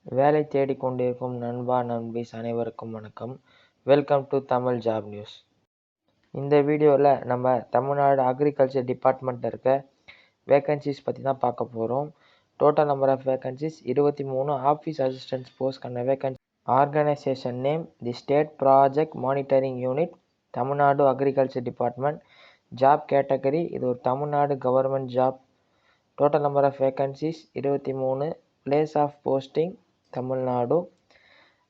வேலை தேடிக் கொண்டிருக்கும் நண்பா நண்பீஸ் அனைவருக்கும் வணக்கம். Welcome to Tamil job news. இந்த வீடியோவில் நம்ம தமிழ்நாடு அக்ரிகல்ச்சர் டிபார்ட்மெண்ட்டில் இருக்க வேகன்சிஸ் பற்றி தான் பார்க்க போகிறோம். Total number of vacancies 23. Office assistants போஸ்ட்கான vacancy. Organisation name the state project monitoring unit, Tamil Nadu agriculture department. Job category, இது ஒரு Tamil Nadu government job. Total number of vacancies 23. Place of posting Tamil Nadu.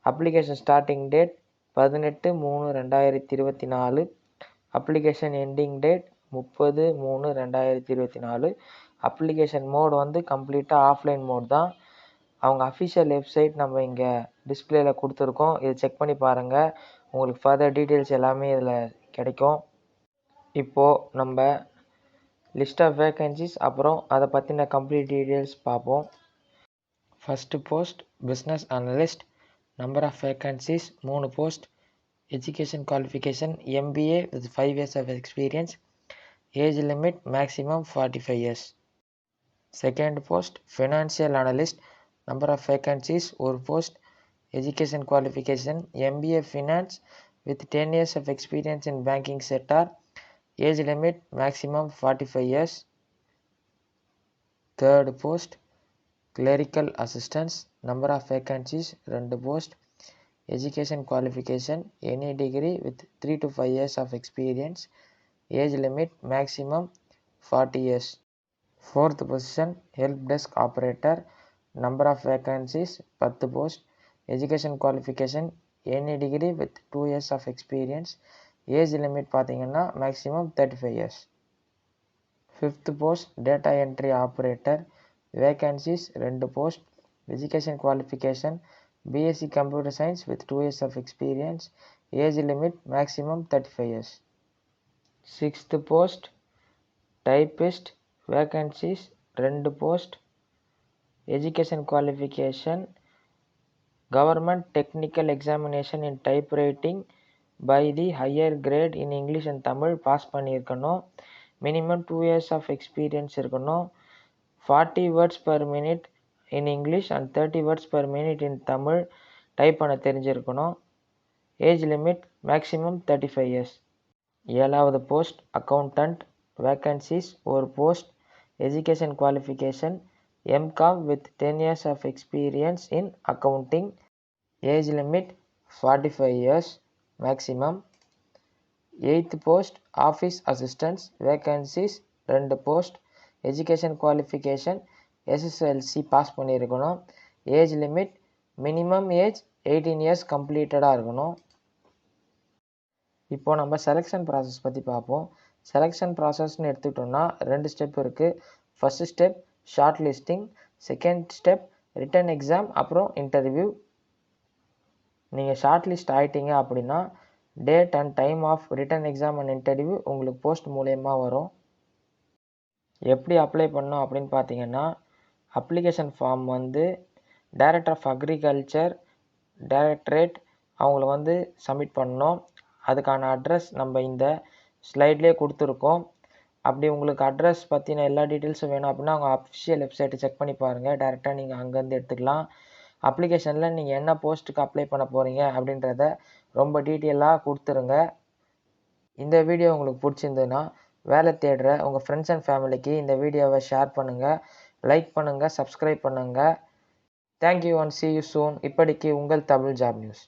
Application starting date 18/3/2024. Application ending date 30/3/2024. Application mode வந்து கம்ப்ளீட்டாக offline mode தான். அவங்க official website நம்ம இங்கே டிஸ்பிளேல கொடுத்துருக்கோம். இதை செக் பண்ணி பாருங்கள். உங்களுக்கு ஃபர்தர் டீட்டெயில்ஸ் எல்லாமே இதில் கிடைக்கும். இப்போது நம்ம லிஸ்ட் ஆஃப் வேகன்சிஸ் அப்புறம் அதை பற்றின கம்ப்ளீட் டீட்டெயில்ஸ் பார்ப்போம். First post business analyst. Number of vacancies 3 post. Education qualification MBA with 5 years of experience. Age limit maximum 45 years. Second post financial analyst. Number of vacancies 1 post. Education qualification MBA finance with 10 years of experience in banking sector. Age limit maximum 45 years. Third post clerical assistants. Number of vacancies 2 post. Education qualification any degree with 3 to 5 years of experience. Age limit maximum 40 years. Fourth position help desk operator. Number of vacancies 10 post. Education qualification any degree with 2 years of experience. Age limit பார்த்தீங்கன்னா maximum 35 years. Fifth post data entry operator. Vacancies 2 post. Education qualification BSc Computer Science with 2 years of experience. Age limit maximum 35 years. Sixth post typist. Vacancies 2 post. Education qualification government technical examination in typewriting by the higher grade in English and Tamil pass பண்ணியிருக்கணும். minimum 2 years of experience இருக்கணும். 40 words per minute in English and 30 words per minute in Tamil type பண்ண தெரிஞ்சிருக்கணும். Age limit maximum 35 years. ஏழாவது post accountant. Vacancies 1 post. Education qualification MCOM with 10 years of experience in accounting. Age limit 45 years maximum. Eighth post office assistants. Vacancies 2 post. Education qualification SSLC pass பண்ணியிருக்கணும். Age limit minimum age 18 years கம்ப்ளீட்டடாக இருக்கணும். இப்போது நம்ம selection process பற்றி பார்ப்போம். Selection ப்ராசஸ்ன்னு எடுத்துக்கிட்டோம்னா 2 step இருக்குது. First step shortlisting, second step written exam, அப்புறம் இன்டர்வியூ. நீங்கள் ஷார்ட் லிஸ்ட் ஆகிட்டீங்க அப்படின்னா date and time of written exam and interview உங்களுக்கு போஸ்ட் மூலயமா வரும். எப்படி அப்ளை பண்ணோம் அப்படின்னு பார்த்தீங்கன்னா, அப்ளிகேஷன் ஃபார்ம் வந்து டைரக்டர் ஆஃப் அக்ரிகல்ச்சர் டைரக்டரேட் அவங்கள சப்மிட் பண்ணோம். அதுக்கான அட்ரஸ் நம்ம இந்த ஸ்லைட்லேயே கொடுத்துருக்கோம். அப்படி உங்களுக்கு அட்ரஸ் பற்றின எல்லா டீட்டெயில்ஸும் வேணும் அப்படின்னா அவங்க அஃபிஷியல் வெப்சைட்டை செக் பண்ணி பாருங்கள். டேரெக்டாக நீங்கள் அங்கேருந்து எடுத்துக்கலாம். அப்ளிகேஷனில் நீங்கள் என்ன போஸ்ட்டுக்கு அப்ளை பண்ண போகிறீங்க அப்படின்றத ரொம்ப டீட்டெயிலாக கொடுத்துருங்க. இந்த வீடியோ உங்களுக்கு பிடிச்சிருந்ததுன்னா வேலை தேடுற உங்கள் ஃப்ரெண்ட்ஸ் அண்ட் ஃபேமிலிக்கு இந்த வீடியோவை ஷேர் பண்ணுங்கள், லைக் பண்ணுங்கள், சப்ஸ்கிரைப் பண்ணுங்கள். Thank you and see you soon. இப்படிக்கு உங்கள் தமிழ் ஜாப் நியூஸ்.